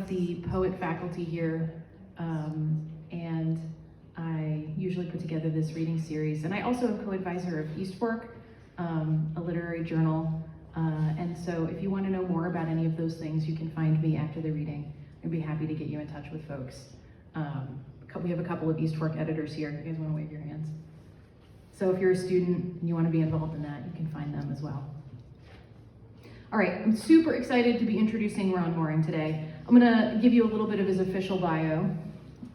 of the poet faculty here, and I usually put together this reading series. And I also am co-advisor of East Fork, a literary journal. And so if you want to know more about any of those things, you can find me after the reading. I'd be happy to get you in touch with folks. We have a couple of East Fork editors here. You guys want to wave your hands? So if you're a student and you want to be involved in that, you can find them as well. All right, I'm super excited to be introducing Ron Mohring today. I'm gonna give you a little bit of his official bio.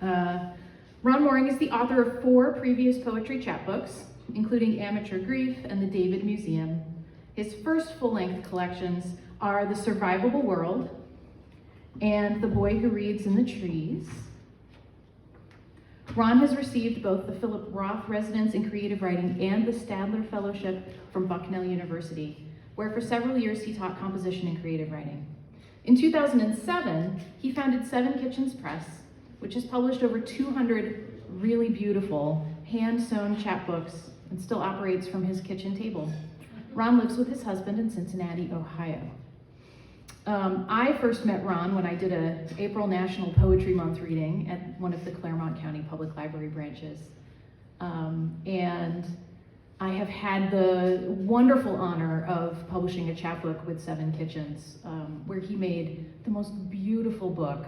Ron Mohring is the author of 4 previous poetry chapbooks, including Amateur Grief and the David Museum. His first full-length collections are The Survivable World and The Boy Who Reads in the Trees. Ron has received both the Philip Roth Residence in Creative Writing and the Stadler Fellowship from Bucknell University, where for several years he taught composition and creative writing. In 2007, he founded Seven Kitchens Press, which has published over 200 really beautiful hand-sewn chapbooks and still operates from his kitchen table. Ron lives with his husband in Cincinnati, Ohio. I first met Ron when I did an April National Poetry Month reading at one of the Clermont County Public Library branches. And I have had the wonderful honor of publishing a chapbook with Seven Kitchens, where he made the most beautiful book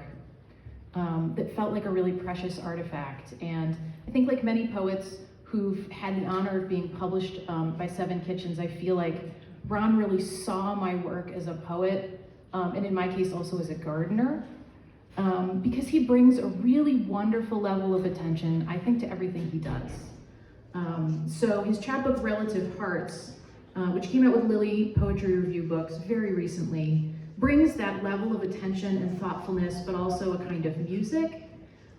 that felt like a really precious artifact. And I think like many poets who've had the honor of being published by Seven Kitchens, I feel like Ron really saw my work as a poet, and in my case also as a gardener, because he brings a really wonderful level of attention, I think, to everything he does. So his chapbook Relative Hearts, which came out with Lily Poetry Review Books very recently, brings that level of attention and thoughtfulness, but also a kind of music,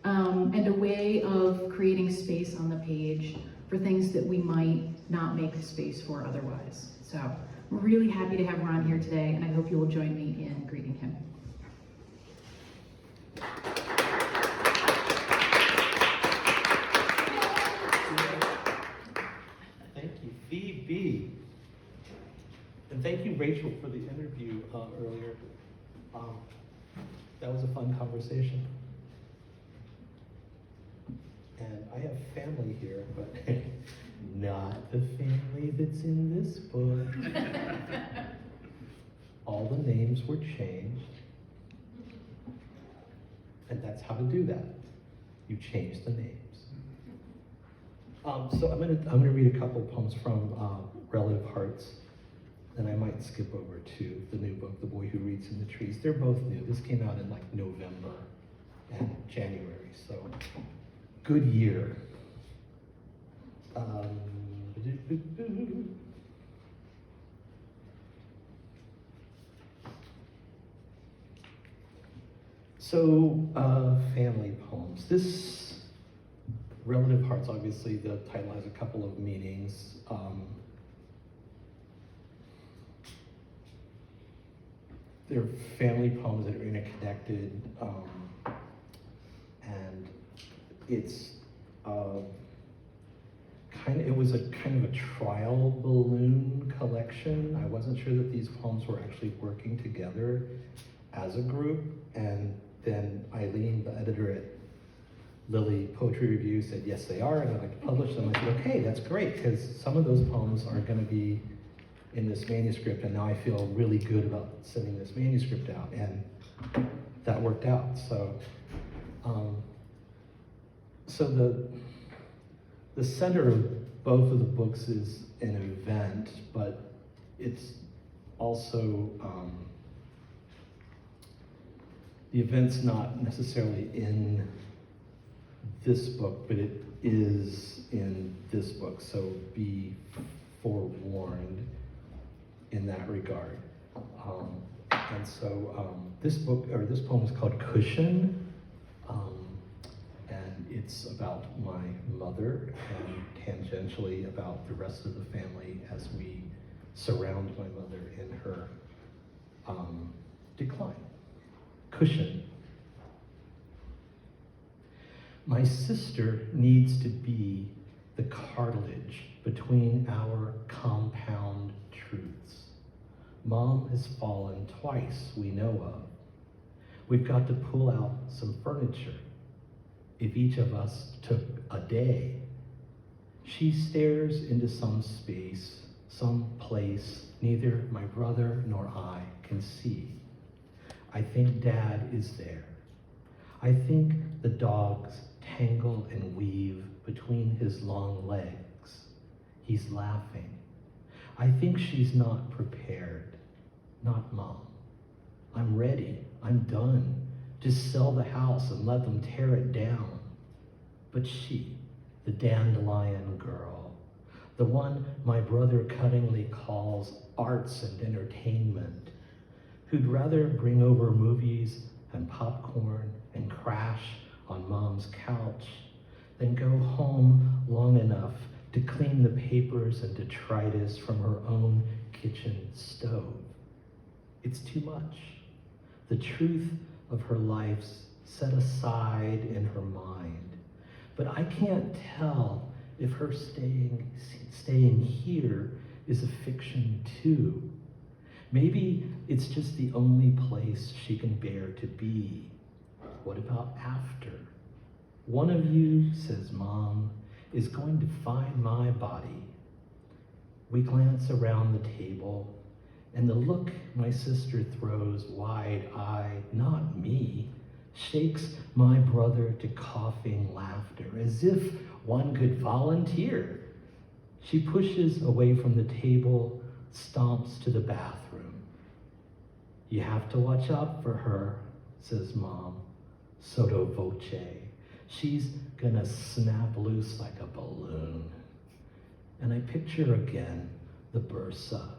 and a way of creating space on the page for things that we might not make space for otherwise. So I'm really happy to have Ron here today, and I hope you will join me in greeting him. Thank you, Phoebe. And thank you, Rachel, for the interview earlier. That was a fun conversation. And I have family here, but not the family that's in this book. All the names were changed. And that's how to do that. You change the names. So I'm gonna read a couple poems from Relative Hearts, and I might skip over to the new book, The Boy Who Reads in the Trees. They're both new. This came out in like November and January, so good year. So, family poems. This Relative Hearts, obviously the title has a couple of meanings. They're family poems that are interconnected, and it's it was a kind of a trial balloon collection. I wasn't sure that these poems were actually working together as a group, and then Eileen, the editor at Lily Poetry Review, said yes they are, and I'd like to publish them. I said okay, that's great, because some of those poems are going to be in this manuscript, and now I feel really good about sending this manuscript out, and that worked out. So, the center of both of the books is an event, but it's also the event's not necessarily in this book, but it is in this book. So be forewarned in that regard. And so this poem is called Cushion, and it's about my mother and tangentially about the rest of the family as we surround my mother in her decline. Cushion. My sister needs to be the cartilage between our compound truths. Mom has fallen twice we know of. We've got to pull out some furniture. If each of us took a day. She stares into some space, some place neither my brother nor I can see. I think Dad is there. I think the dogs tangle and weave between his long legs. He's laughing. I think she's not prepared. Not Mom. I'm ready. I'm done. Just sell the house and let them tear it down. But she, the dandelion girl, the one my brother cuttingly calls arts and entertainment, who'd rather bring over movies and popcorn and crash on Mom's couch than go home long enough to clean the papers and detritus from her own kitchen stove. It's too much. The truth of her life's set aside in her mind. But I can't tell if her staying here is a fiction too. Maybe it's just the only place she can bear to be. What about after? One of you, says Mom, is going to find my body. We glance around the table, and the look my sister throws wide-eyed, not me, shakes my brother to coughing laughter, as if one could volunteer. She pushes away from the table, stomps to the bathroom. You have to watch out for her, says Mom, sotto voce. She's gonna snap loose like a balloon. And I picture again the bursa,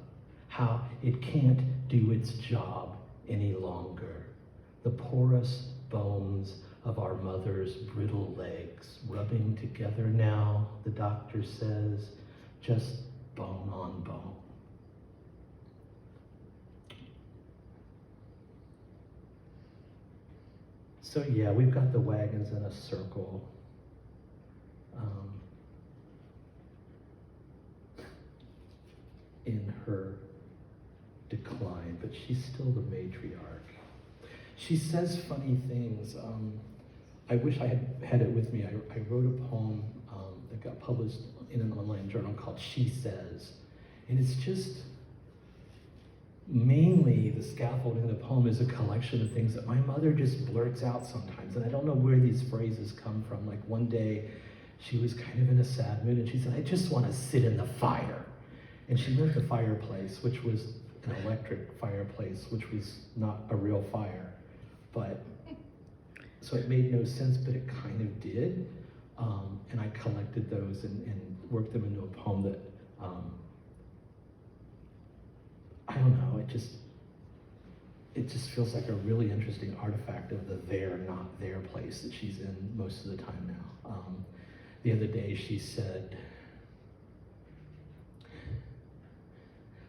how it can't do its job any longer. The porous bones of our mother's brittle legs rubbing together now, the doctor says, just bone on bone. So yeah, we've got the wagons in a circle. In her decline, but she's still the matriarch. She says funny things. I wish I had it with me. I wrote a poem that got published in an online journal called She Says. And it's just, mainly the scaffolding of the poem is a collection of things that my mother just blurts out sometimes. And I don't know where these phrases come from. Like one day, she was kind of in a sad mood and she said, I just want to sit in the fire. And she lit the fireplace, which was an electric fireplace, which was not a real fire. But, so it made no sense, but it kind of did. And I collected those and worked them into a poem that, I don't know, it just feels like a really interesting artifact of the there, not there place that she's in most of the time now. The other day she said,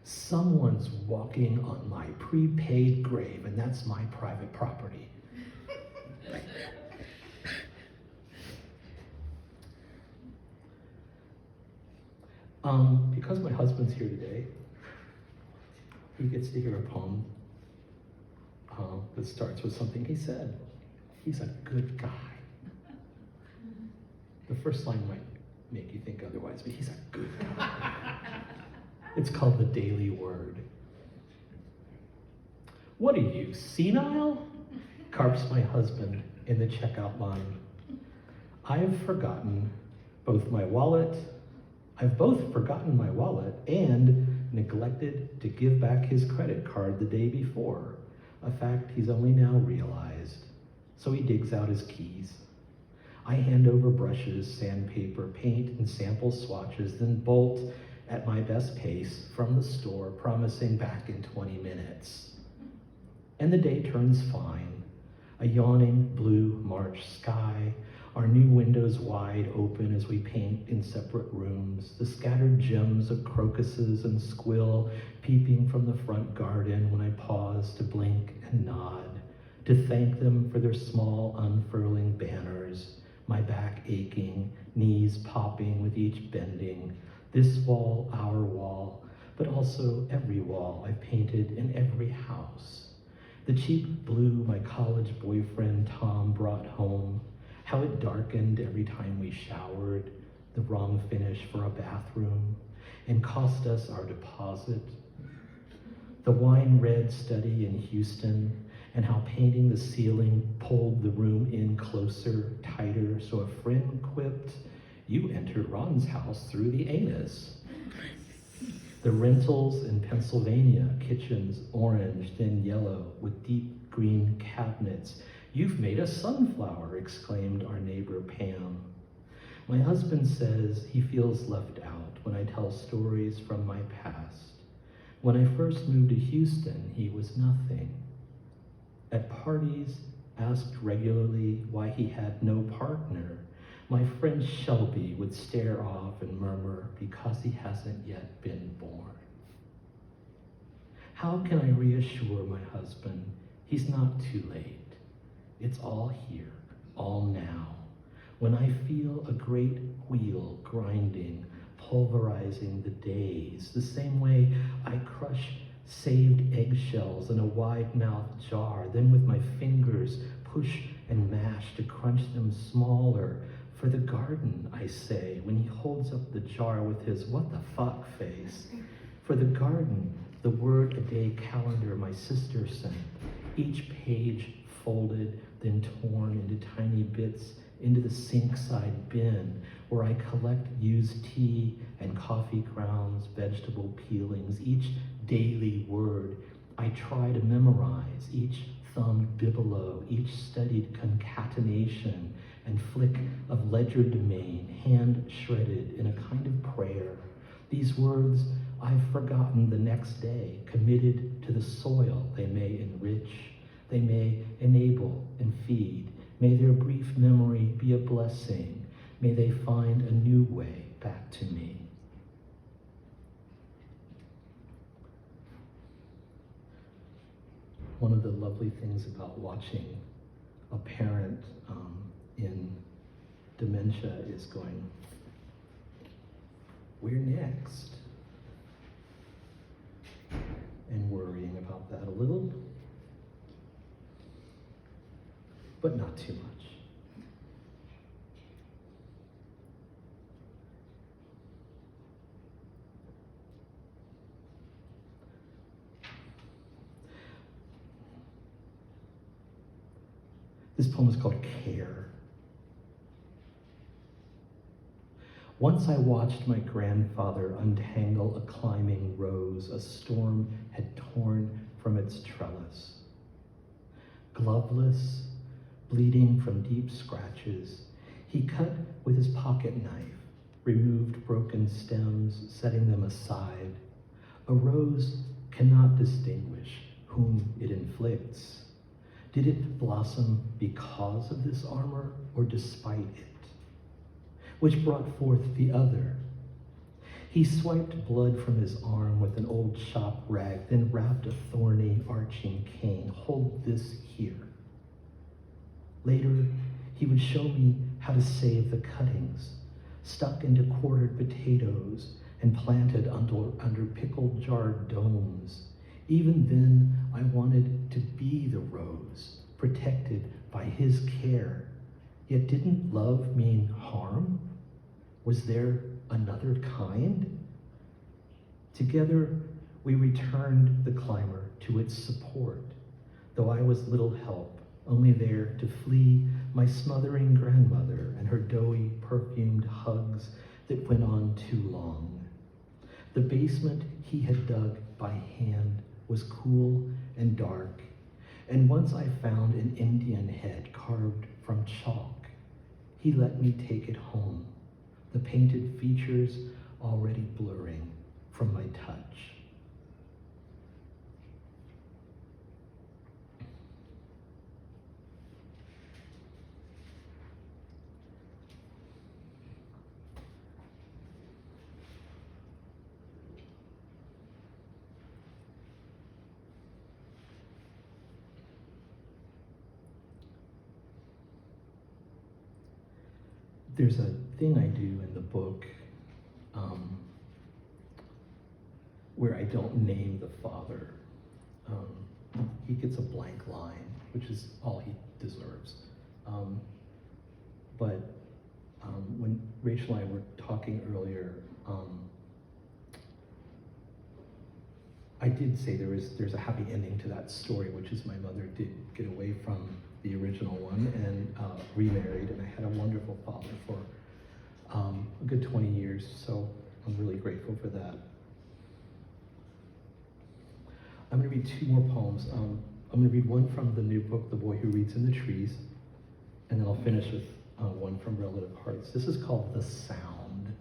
someone's walking on my prepaid grave, and that's my private property. Because my husband's here today, he gets to hear a poem that starts with something he said. He's a good guy. The first line might make you think otherwise, but he's a good guy. It's called The Daily Word. What are you, senile? Carps my husband in the checkout line. I've both forgotten my wallet and neglected to give back his credit card the day before, a fact he's only now realized. So he digs out his keys. I hand over brushes, sandpaper, paint, and sample swatches, then bolt at my best pace from the store, promising back in 20 minutes. And the day turns fine. A yawning blue March sky, our new windows wide open as we paint in separate rooms, the scattered gems of crocuses and squill peeping from the front garden when I pause to blink and nod, to thank them for their small unfurling banners, my back aching, knees popping with each bending, this wall, our wall, but also every wall I've painted in every house. The cheap blue my college boyfriend Tom brought home, how it darkened every time we showered, the wrong finish for a bathroom, and cost us our deposit. The wine red study in Houston, and how painting the ceiling pulled the room in closer, tighter, so a friend quipped, "You entered Ron's house through the anus." The rentals in Pennsylvania, kitchens orange, then yellow, with deep green cabinets. "You've made a sunflower," exclaimed our neighbor Pam. My husband says he feels left out when I tell stories from my past. When I first moved to Houston, he was nothing. At parties, asked regularly why he had no partner, my friend Shelby would stare off and murmur, "Because he hasn't yet been born." How can I reassure my husband he's not too late? It's all here, all now. When I feel a great wheel grinding, pulverizing the days, the same way I crush saved eggshells in a wide-mouthed jar, then with my fingers push and mash to crunch them smaller. "For the garden," I say, when he holds up the jar with his "what the fuck" face. For the garden, the word-a-day calendar my sister sent, each page folded, then torn into tiny bits into the sink-side bin, where I collect used tea and coffee grounds, vegetable peelings, each daily word I try to memorize, each thumbed bibelot, each studied concatenation and flick of legerdemain, hand-shredded in a kind of prayer. These words I've forgotten the next day, committed to the soil they may enrich, they may enable and feed. May their brief memory be a blessing. May they find a new way back to me. One of the lovely things about watching a parent in dementia is going, "We're next," and worrying about that a little, but not too much. This poem is called Care. Once I watched my grandfather untangle a climbing rose a storm had torn from its trellis. Gloveless, bleeding from deep scratches, he cut with his pocket knife, removed broken stems, setting them aside. A rose cannot distinguish whom it inflicts. Did it blossom because of this armor or despite it? Which brought forth the other? He swiped blood from his arm with an old shop rag, then wrapped a thorny, arching cane. "Hold this here." Later, he would show me how to save the cuttings, stuck into quartered potatoes and planted under pickled jarred domes. Even then, I wanted to be the rose, protected by his care. Yet didn't love mean harm? Was there another kind? Together, we returned the climber to its support, though I was little help, only there to flee my smothering grandmother and her doughy, perfumed hugs that went on too long. The basement he had dug by hand was cool and dark, and once I found an Indian head carved from chalk, he let me take it home, the painted features already blurring from my touch. There's a thing I do in the book where I don't name the father. he gets a blank line, which is all he deserves. But when Rachel and I were talking earlier, I did say there's a happy ending to that story, which is my mother did get away from the original one and remarried, and I had a wonderful father for a good 20 years, so I'm really grateful for that. I'm going to read two more poems. I'm going to read one from the new book, The Boy Who Reads in the Trees, and then I'll finish with one from Relative Hearts. This is called The Sound.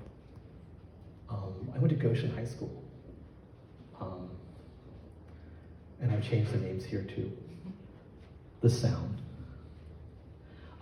I went to Goshen High School, and I've changed the names here too. The Sound.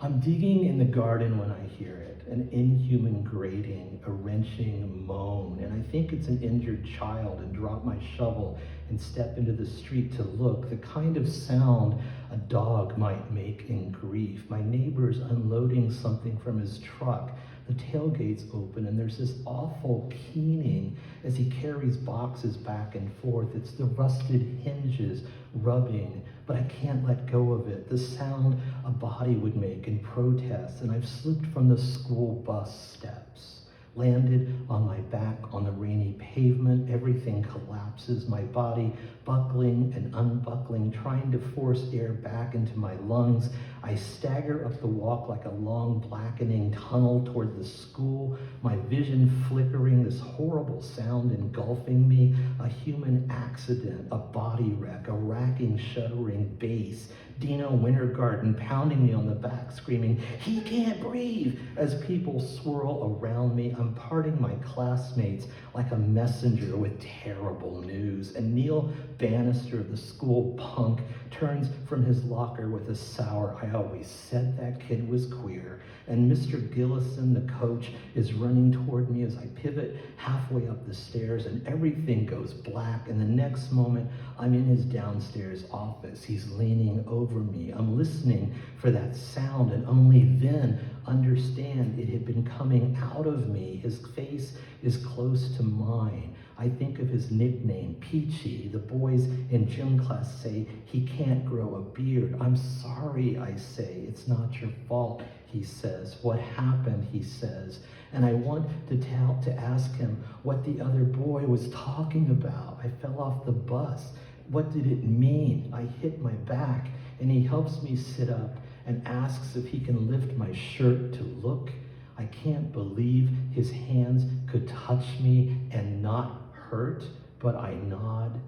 I'm digging in the garden when I hear it, an inhuman grating, a wrenching moan, and I think it's an injured child and drop my shovel and step into the street to look, the kind of sound a dog might make in grief. My neighbor's unloading something from his truck. The tailgate's open and there's this awful keening as he carries boxes back and forth. It's the rusted hinges rubbing, but I can't let go of it. The sound a body would make in protest, and I've slipped from the school bus steps. Landed on my back on the rainy pavement, everything collapses, my body buckling and unbuckling, trying to force air back into my lungs. I stagger up the walk like a long blackening tunnel toward the school, my vision flickering, this horrible sound engulfing me, a human accident, a body wreck, a racking, shuddering bass. Dino Wintergarten pounding me on the back, screaming, "He can't breathe!" As people swirl around me, I'm parting my classmates like a messenger with terrible news. And Neil Bannister, the school punk, turns from his locker with a sour, "I always said that kid was queer." And Mr. Gillison, the coach, is running toward me as I pivot halfway up the stairs, and everything goes black. And the next moment, I'm in his downstairs office. He's leaning over me. I'm listening for that sound, and only then understand it had been coming out of me. His face is close to mine. I think of his nickname, Peachy. The boys in gym class say he can't grow a beard. "I'm sorry," I say. "It's not your fault," he says. "What happened?" he says. And I want to ask him what the other boy was talking about. I fell off the bus. What did it mean? I hit my back, and he helps me sit up and asks if he can lift my shirt to look. I can't believe his hands could touch me and not hurt, but I nod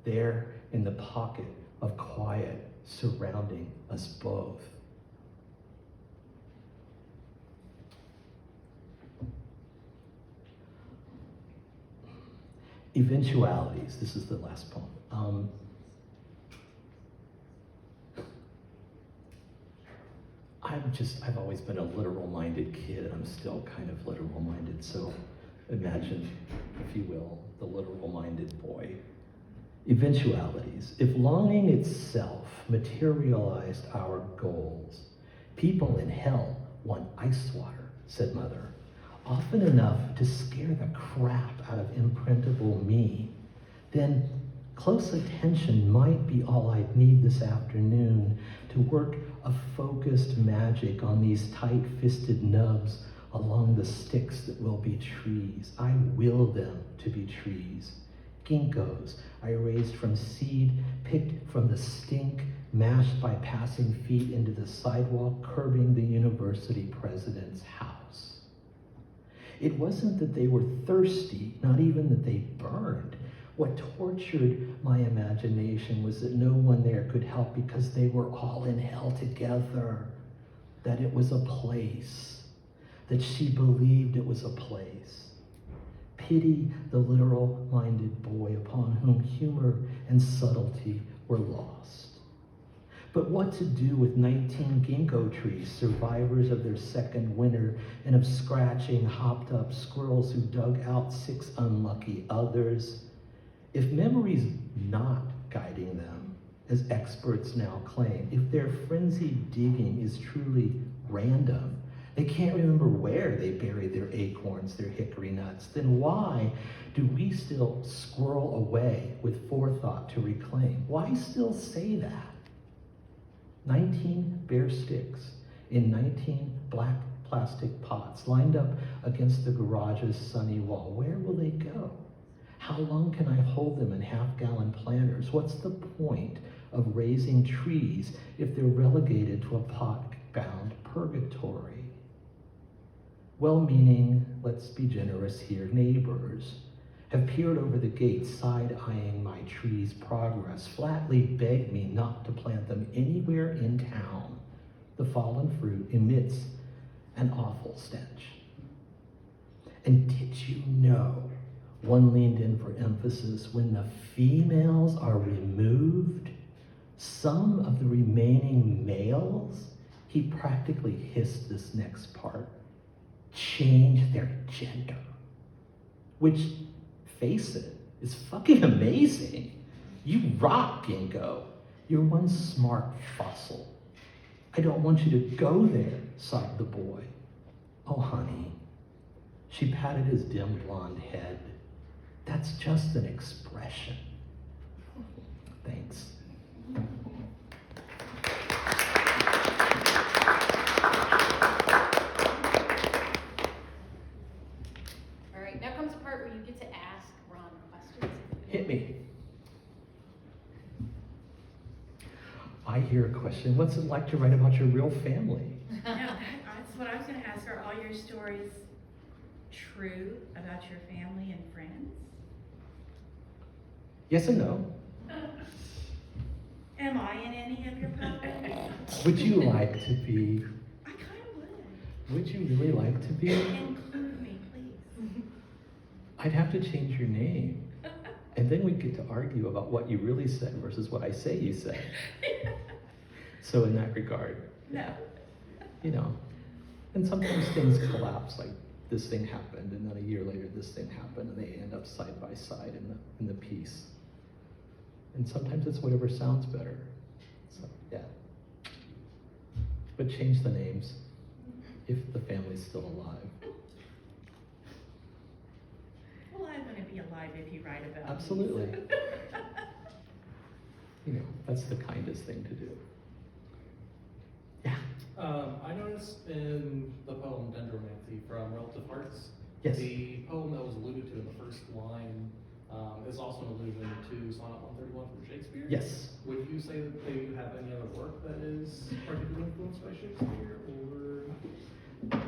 there in the pocket of quiet surrounding us both. Eventualities. This is the last poem. I've always been a literal-minded kid, and I'm still kind of literal-minded, so imagine, if you will, the literal-minded boy. Eventualities. If longing itself materialized our goals, people in hell want ice water, said Mother, often enough to scare the crap out of imprintable me. Then close attention might be all I'd need this afternoon to work a focused magic on these tight-fisted nubs along the sticks that will be trees. I will them to be trees. Ginkgos I raised from seed, picked from the stink, mashed by passing feet into the sidewalk, curbing the university president's house. It wasn't that they were thirsty, not even that they burned. What tortured my imagination was that no one there could help because they were all in hell together, that it was a place, that she believed it was a place. Pity the literal-minded boy upon whom humor and subtlety were lost. But what to do with 19 ginkgo trees, survivors of their second winter, and of scratching, hopped-up squirrels who dug out 6 unlucky others? If memory's not guiding them, as experts now claim, if their frenzied digging is truly random, They can't remember where they buried their acorns, their hickory nuts. Then why do we still squirrel away with forethought to reclaim? Why still say that? 19 bare sticks in 19 black plastic pots lined up against the garage's sunny wall. Where will they go? How long can I hold them in half-gallon planters? What's the point of raising trees if they're relegated to a pot-bound purgatory? Well-meaning, let's be generous here, neighbors have peered over the gate, side-eyeing my tree's progress, flatly begged me not to plant them anywhere in town. The fallen fruit emits an awful stench. And did you know, one leaned in for emphasis, when the females are removed, some of the remaining males, he practically hissed this next part, change their gender. Which, face it, is fucking amazing. You rock, Ginkgo. You're one smart fossil. I don't want you to go there, sobbed the boy. Oh, honey. She patted his dim blonde head. That's just an expression. Thanks. All right, now comes the part where you get to ask Ron questions. Hit me. I hear a question. What's it like to write about your real family? That's what I was going to ask. Are all your stories true about your family and friends? Yes and no. Am I in any of your poems? Would you like to be? I kind of would. Would you really like to be? Include me, please. I'd have to change your name. And then we'd get to argue about what you really said versus what I say you said. So in that regard, No. you know, and sometimes things collapse, like this thing happened, and then a year later this thing happened, and they end up side by side in the piece. And sometimes it's whatever sounds better. So yeah. But change the names if the family's still alive. Well, I want to be alive if you write about Absolutely. me. You know, that's the kindest thing to do. Yeah. I noticed in the poem Dendromancy from Relative Hearts, Yes. the poem that was alluded to in the first line is also an allusion to Sonnet 131 from Shakespeare. Yes. Would you say that you have any other work that is particularly influenced by Shakespeare, or?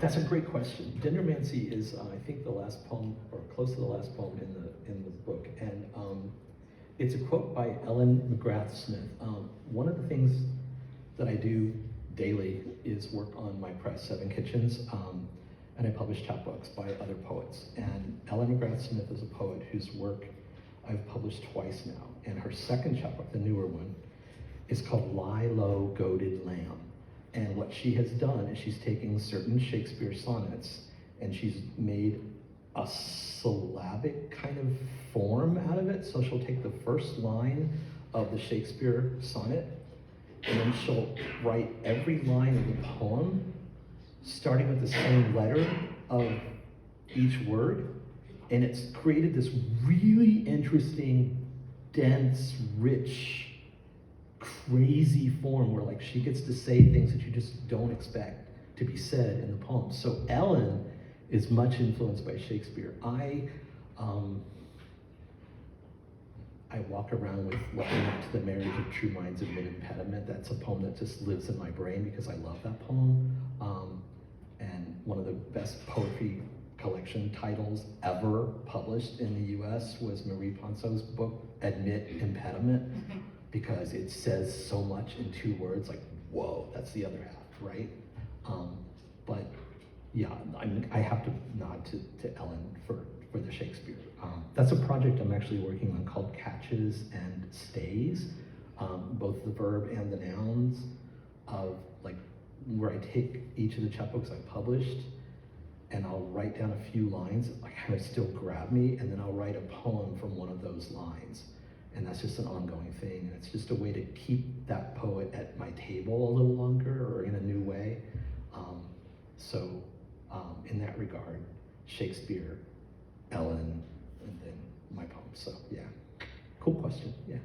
That's a great question. Dendromancy is, I think, the last poem, or close to the last poem in the book, and it's a quote by Ellen McGrath Smith. One of the things that I do daily is work on my press, Seven Kitchens, and I publish chapbooks by other poets. And Ellen McGrath Smith is a poet whose work I've published twice now, and her second chapbook, the newer one, is called Lie Low, Goated Lamb. And what she has done is she's taken certain Shakespeare sonnets and she's made a syllabic kind of form out of it. So she'll take the first line of the Shakespeare sonnet and then she'll write every line of the poem starting with the same letter of each word. And it's created this really interesting, dense, rich, crazy form where like she gets to say things that you just don't expect to be said in the poem. So Ellen is much influenced by Shakespeare. I walk around with Looking Up to the Marriage of True Minds Amid Impediment. That's a poem that just lives in my brain because I love that poem. And one of the best poetry collection titles ever published in the US was Marie Ponceau's book, Admit Impediment, because it says so much in 2 words, like, whoa, that's the other half, right? But yeah, I have to nod to Ellen for the Shakespeare. That's a project I'm actually working on called Catches and Stays, both the verb and the nouns of like, where I take each of the chapbooks I've published and I'll write down a few lines that like, kind of still grab me, and then I'll write a poem from one of those lines. And that's just an ongoing thing. And it's just a way to keep that poet at my table a little longer or in a new way. So regard: Shakespeare, Ellen, and then my poems. So yeah, cool question. Yeah.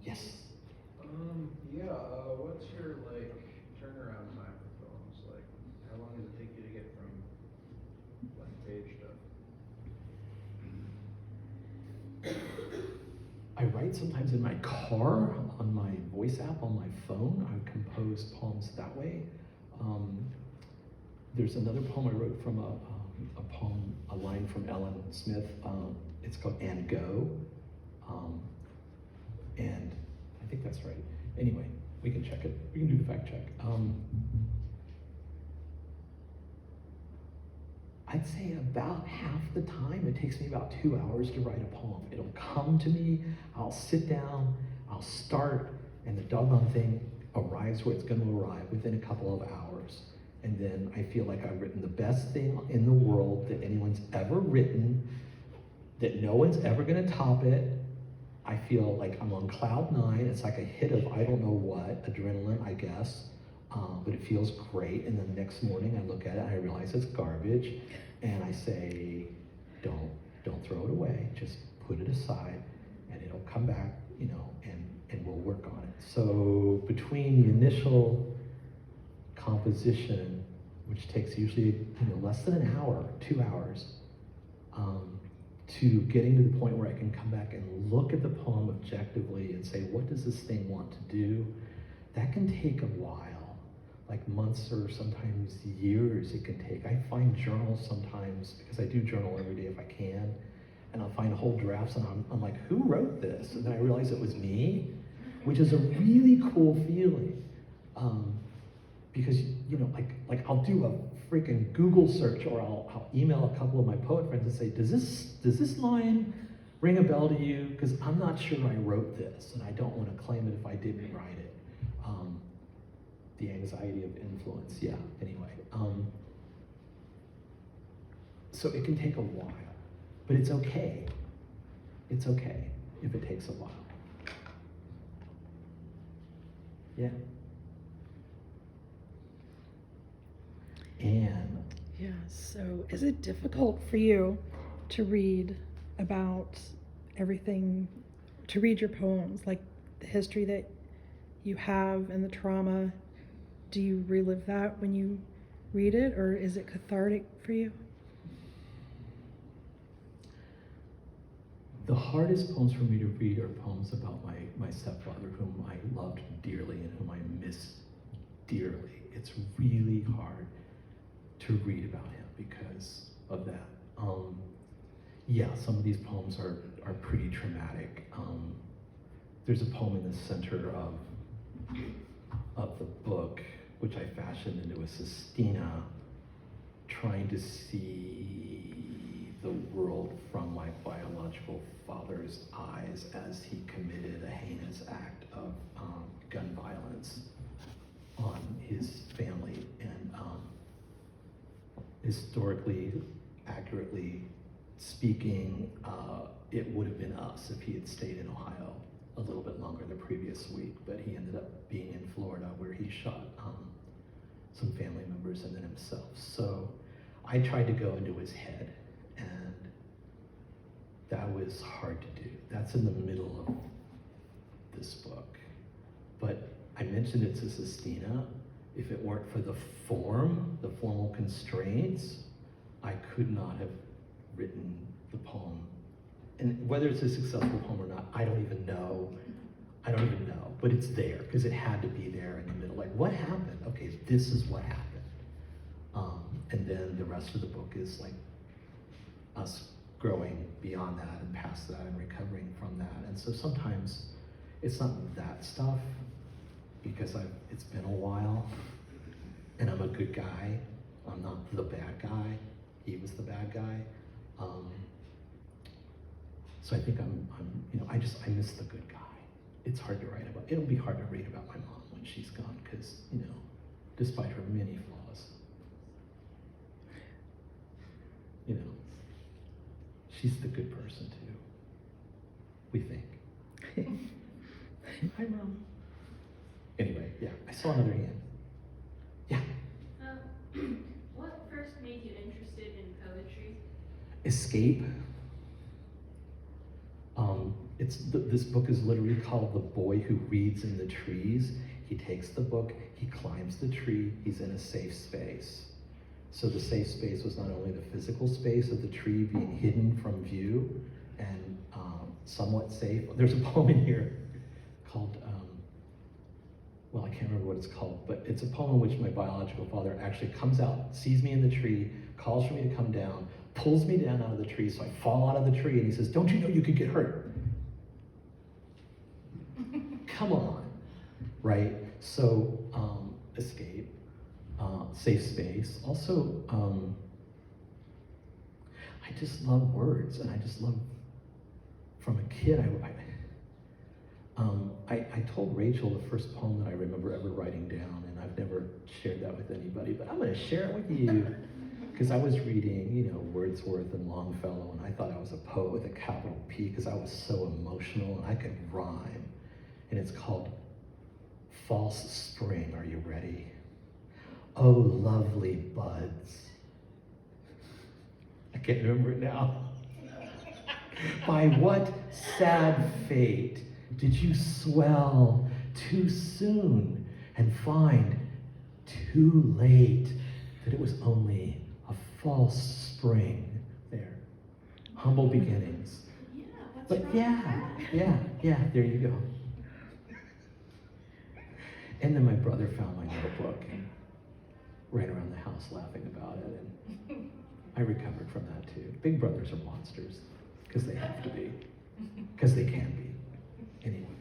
Yes. What's your like turnaround time for poems? Like, how long does it take you to get from blank page to? I write sometimes in my car, on my voice app, on my phone. I compose poems that way. There's another poem I wrote from a line from Ellen Smith. It's called "And Go," and I think that's right. Anyway, we can check it. We can do the fact check. I'd say about half the time, it takes me about 2 hours to write a poem. It'll come to me, I'll sit down, I'll start, and the doggone thing arrives where it's gonna arrive within a couple of hours. And then I feel like I've written the best thing in the world that anyone's ever written, that no one's ever gonna top it. I feel like I'm on cloud 9. It's like a hit of I don't know what, adrenaline, I guess. But it feels great. And then the next morning I look at it and I realize it's garbage. And I say, don't throw it away. Just put it aside and it'll come back, and we'll work on it. So between the initial composition, which takes usually less than an hour, 2 hours, to getting to the point where I can come back and look at the poem objectively and say, what does this thing want to do? That can take a while, like months or sometimes years it can take. I find journals sometimes, because I do journal every day if I can, and I'll find whole drafts and I'm like, who wrote this? And then I realize it was me, which is a really cool feeling. Because like I'll do a freaking Google search, or I'll email a couple of my poet friends and say, does this line ring a bell to you? Because I'm not sure I wrote this, and I don't want to claim it if I didn't write it. The anxiety of influence, yeah. Anyway, so it can take a while, but it's okay. It's okay if it takes a while. Yeah. And Yeah, so is it difficult for you to read about everything, to read your poems, like the history that you have and the trauma? Do you relive that when you read it, or is it cathartic for you? the hardest poems for me to read are poems about my stepfather, whom I loved dearly and whom I miss dearly. It's really hard to read about him because of that. Yeah, some of these poems are pretty traumatic. There's a poem in the center of the book, which I fashioned into a sestina, trying to see the world from my biological father's eyes as he committed a heinous act of gun violence on his family. And historically, accurately speaking, it would have been us if he had stayed in Ohio a little bit longer the previous week, but he ended up being in Florida where he shot some family members and then himself. So I tried to go into his head, and that was hard to do. That's in the middle of this book. But I mentioned it's a sestina. If it weren't for the form, the formal constraints, I could not have written the poem. And whether it's a successful poem or not, I don't even know. But it's there, because it had to be there in the middle. Like, what happened? Okay, this is what happened. And then the rest of the book is like us growing beyond that and past that and recovering from that. And so sometimes it's not that stuff, because it's been a while, and I'm a good guy. I'm not the bad guy. He was the bad guy. So I think I miss the good guy. It's hard to write about. It'll be hard to read about my mom when she's gone, because, despite her many flaws, she's the good person too, we think. Hi, Mom. I saw another hand. Yeah. What first made you interested in poetry? Escape. This book is literally called The Boy Who Reads in the Trees. He takes the book, he climbs the tree, he's in a safe space. So the safe space was not only the physical space of the tree being hidden from view and somewhat safe. There's a poem in here called, well, I can't remember what it's called, but it's a poem in which my biological father actually comes out, sees me in the tree, calls for me to come down, pulls me down out of the tree, so I fall out of the tree, and he says, "Don't you know you could get hurt?" Come on, right? So, escape, safe space. Also, I just love words, and I just love, from a kid, I told Rachel the first poem that I remember ever writing down, and I've never shared that with anybody, but I'm gonna share it with you. Because I was reading, Wordsworth and Longfellow, and I thought I was a poet with a capital P because I was so emotional and I could rhyme. And it's called False Spring. Are you ready? Oh, lovely buds. I can't remember it now. By what sad fate did you swell too soon and find too late that it was only a false spring? There. Humble beginnings. Yeah, what's But wrong with that? yeah, there you go. And then my brother found my notebook and ran around the house laughing about it, and I recovered from that too. Big brothers are monsters, because they have to be, because they can be. Anyway.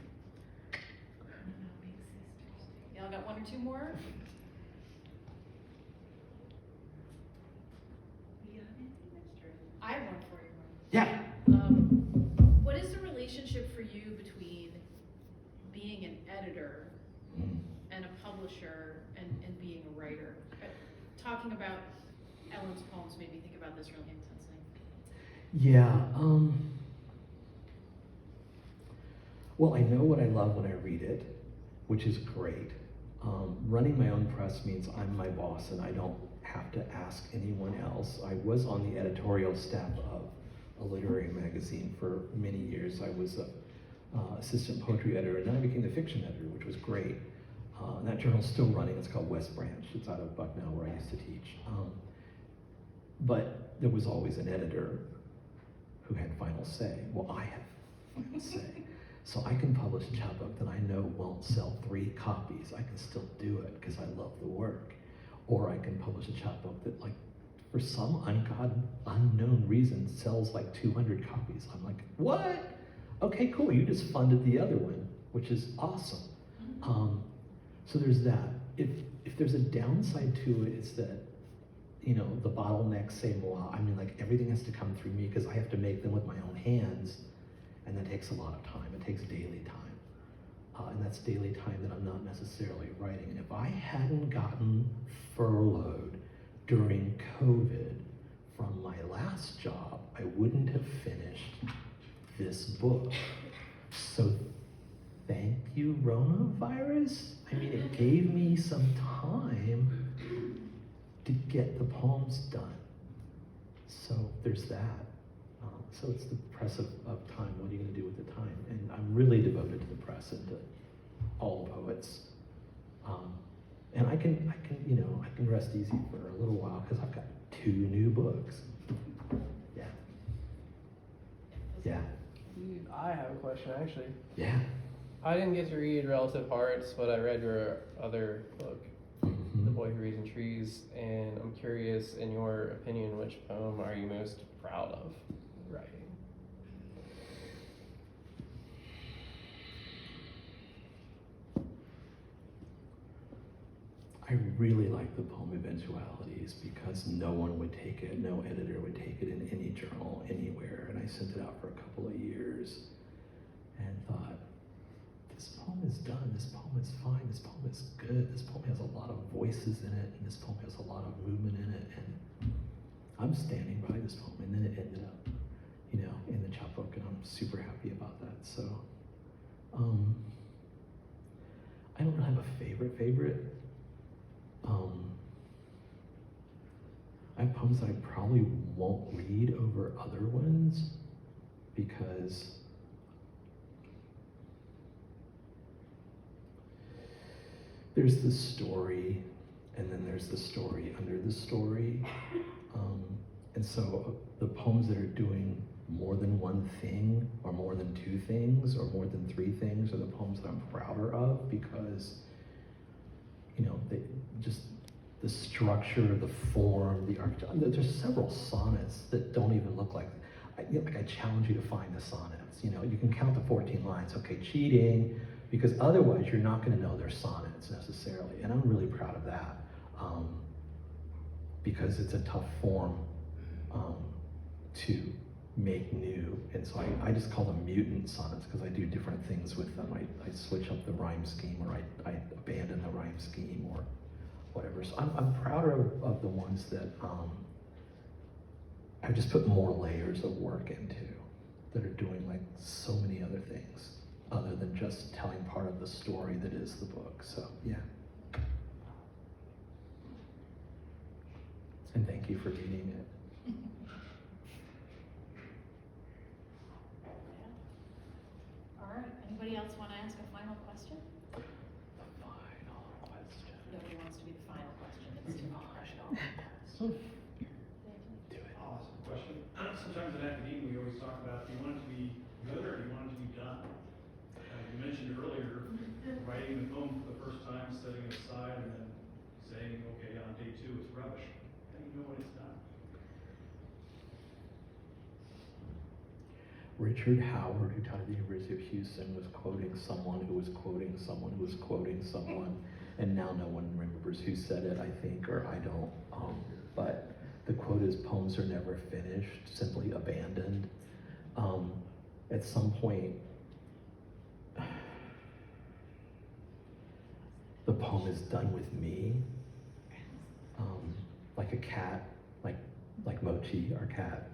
Y'all got one or two more? I have one for you. Yeah. What is the relationship for you between being an editor and a publisher and being a writer? Talking about Ellen's poems made me think about this really intensely. Yeah. Well, I know what I love when I read it, which is great. Running my own press means I'm my boss and I don't have to ask anyone else. I was on the editorial staff of a literary magazine for many years. I was an assistant poetry editor, and then I became the fiction editor, which was great. And that journal's still running. It's called West Branch. It's out of Bucknell, where I used to teach. But there was always an editor who had final say. Well, I have final say. So I can publish a chapbook that I know won't sell 3 copies. I can still do it because I love the work. Or I can publish a chapbook that, like, for some unknown reason, sells like 200 copies. I'm like, what? Okay, cool, you just funded the other one, which is awesome. So there's that. If there's a downside to it, it's that, the bottlenecks say, well, like everything has to come through me because I have to make them with my own hands, and that takes a lot of time. It takes daily time. And that's daily time that I'm not necessarily writing. And if I hadn't gotten furloughed during COVID from my last job, I wouldn't have finished this book. So thank you, coronavirus. It gave me some time to get the poems done. So there's that. So it's the press of time. What are you going to do with the time? And I'm really devoted to the press and to all poets. And I can rest easy for a little while because I've got 2 new books. Yeah. Yeah. I have a question, actually. Yeah. I didn't get to read Relative Hearts, but I read your other book, The Boy Who Reads in Trees, and I'm curious, in your opinion, which poem are you most proud of writing? I really like the poem Eventualities because no one would take it, no editor would take it in any journal, anywhere, and I sent it out for a couple of years and thought, this poem is done, this poem is fine, this poem is good, this poem has a lot of voices in it, and this poem has a lot of movement in it, and I'm standing by this poem. And then it ended up, in the chapbook, and I'm super happy about that. So, I don't have a favorite. favorite. I have poems that I probably won't read over other ones because there's the story, and then there's the story under the story. And so the poems that are doing more than one thing, or more than two things, or more than three things, are the poems that I'm prouder of because, you know, they just, the structure, the form, the architecture. There's several sonnets that don't even look like, I challenge you to find the sonnets. You know, you can count the 14 lines, okay, cheating, because otherwise you're not gonna know they're sonnets necessarily. And I'm really proud of that because it's a tough form to make new. And so I just call them mutant sonnets because I do different things with them. I switch up the rhyme scheme, or I abandon the rhyme scheme, or whatever. So I'm prouder of the ones that I've just put more layers of work into, that are doing like so many other things other than just telling part of the story that is the book. So yeah. And thank you for reading it. All right, anybody else want to ask a final question? The final question. Nobody wants to be the final question, it's too much pressure. Do it. Awesome question. Sometimes in academia, we always talk about, do you want it to be good or do you want it to be done? You mentioned earlier, writing the poem for the first time, setting it aside, and then saying, okay, on day 2, it's rubbish. How do you know when it's done? Richard Howard, who taught at the University of Houston, was quoting someone who was quoting someone who was quoting someone, and now no one remembers who said it, I think, or I don't. But the quote is, "Poems are never finished, simply abandoned." At some point, the poem is done with me, like a cat, like Mochi, our cat.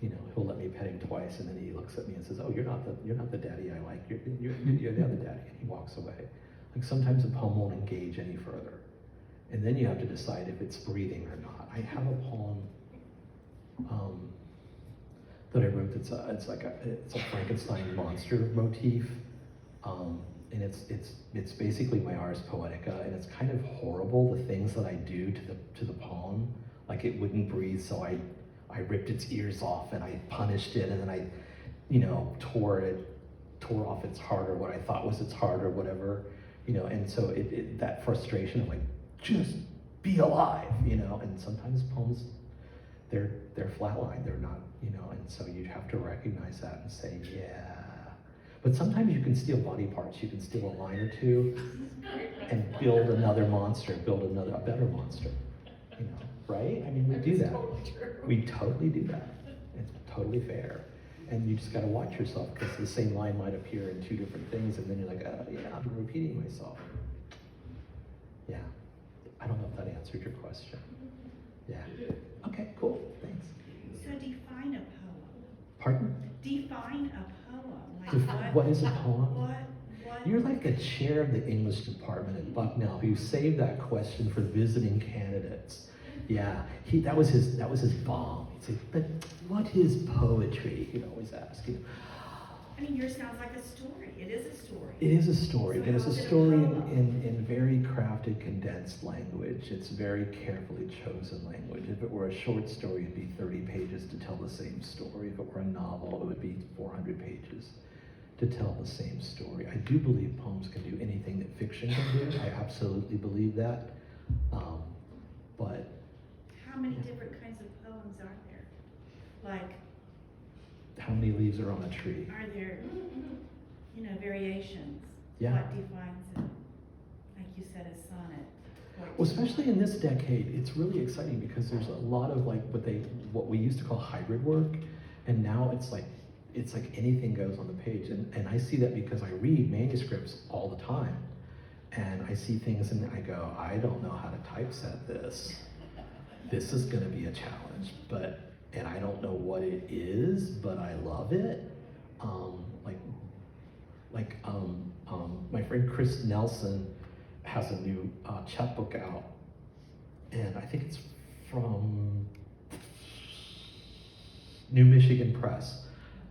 You know, he'll let me pet him twice, and then he looks at me and says, "Oh, you're not the daddy I like. You're the other daddy," and he walks away. Like sometimes a poem won't engage any further, and then you have to decide if it's breathing or not. I have a poem that I wrote that's it's a Frankenstein monster motif, and it's basically my Ars Poetica, and it's kind of horrible, the things that I do to the poem. Like it wouldn't breathe, so I ripped its ears off and I punished it, and then I, you know, tore off its heart, or what I thought was its heart, or whatever, you know. And so that frustration of like, just be alive, you know. And sometimes poems, they're flatline, they're not, you know. And so you have to recognize that and say, yeah. But sometimes you can steal body parts. You can steal a line or two and build another monster, a better monster, you know. Right? I mean, we do that. We totally do that. It's totally fair. And you just got to watch yourself, because the same line might appear in two different things, and then you're like, oh, yeah, I'm repeating myself. Yeah. I don't know if that answered your question. Yeah. Okay, cool. Thanks. So define a poem. Pardon? Define a poem. Like What is a poem? What? You're like the chair of the English department at Bucknell, who saved that question for visiting candidates. Yeah, that was his bomb. He'd say, "But what is poetry?" He'd always ask. You know. I mean, yours sounds like a story. It is a story. It is a story, So and it's a how's it a story poem? in very crafted, condensed language. It's very carefully chosen language. If it were a short story, it'd be 30 pages to tell the same story. If it were a novel, it would be 400 pages to tell the same story. I do believe poems can do anything that fiction can do. I absolutely believe that. But How many different kinds of poems are there? Like, how many leaves are on a tree? are there, you know, variations? Yeah. What defines it? Like you said, a sonnet. Well, especially in this decade, it's really exciting because there's a lot of like what we used to call hybrid work, and now it's like anything goes on the page. And I see that because I read manuscripts all the time, and I see things and I go, I don't know how to typeset this. This is going to be a challenge, and I don't know what it is, but I love it. My friend Chris Nelson has a new chapbook out, and I think it's from New Michigan Press,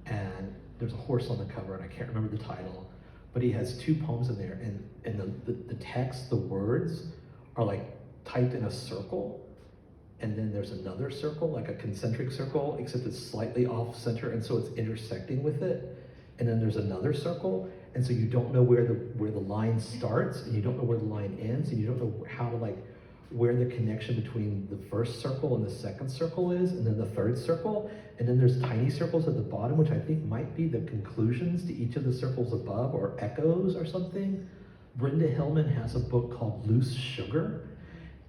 and there's a horse on the cover, and I can't remember the title, but he has 2 poems in there, and the text, the words, are like typed in a circle, and then there's another circle, like a concentric circle, except it's slightly off center, and so it's intersecting with it. And then there's another circle, and so you don't know where the line starts, and you don't know where the line ends, and you don't know how, like, where the connection between the first circle and the second circle is, and then the third circle. And then there's tiny circles at the bottom, which I think might be the conclusions to each of the circles above, or echoes or something. Brenda Hillman has a book called Loose Sugar.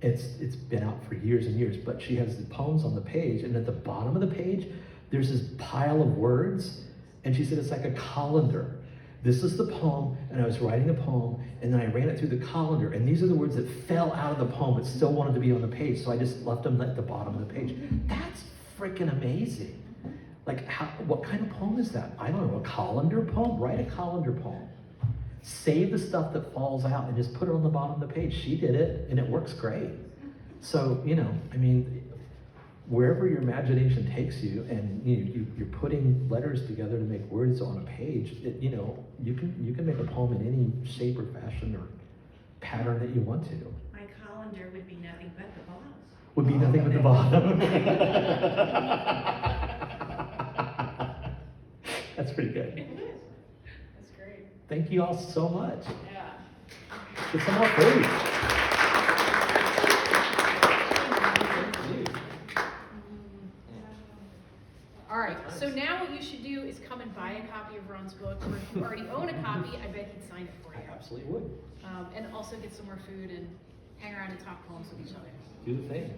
It's been out for years and years, but she has the poems on the page, and at the bottom of the page, there's this pile of words, and she said it's like a colander. This is the poem, and I was writing the poem, and then I ran it through the colander, and these are the words that fell out of the poem but still wanted to be on the page, so I just left them at the bottom of the page. That's freaking amazing. Like, what kind of poem is that? I don't know, a colander poem? Write a colander poem. Save the stuff that falls out and just put it on the bottom of the page. She did it, and it works great. So, you know, I mean, wherever your imagination takes you, and you're putting letters together to make words on a page, you know, you can make a poem in any shape or fashion or pattern that you want to. My colander would be nothing but the bottom. Would be nothing but the bottom. That's pretty good. It is. That's great. Thank you all so much. Yeah. Get some more food. All right, so now what you should do is come and buy a copy of Ron's book, or if you already own a copy, I bet he'd sign it for I you. absolutely would. And also get some more food and hang around and talk poems with each other. Do the thing.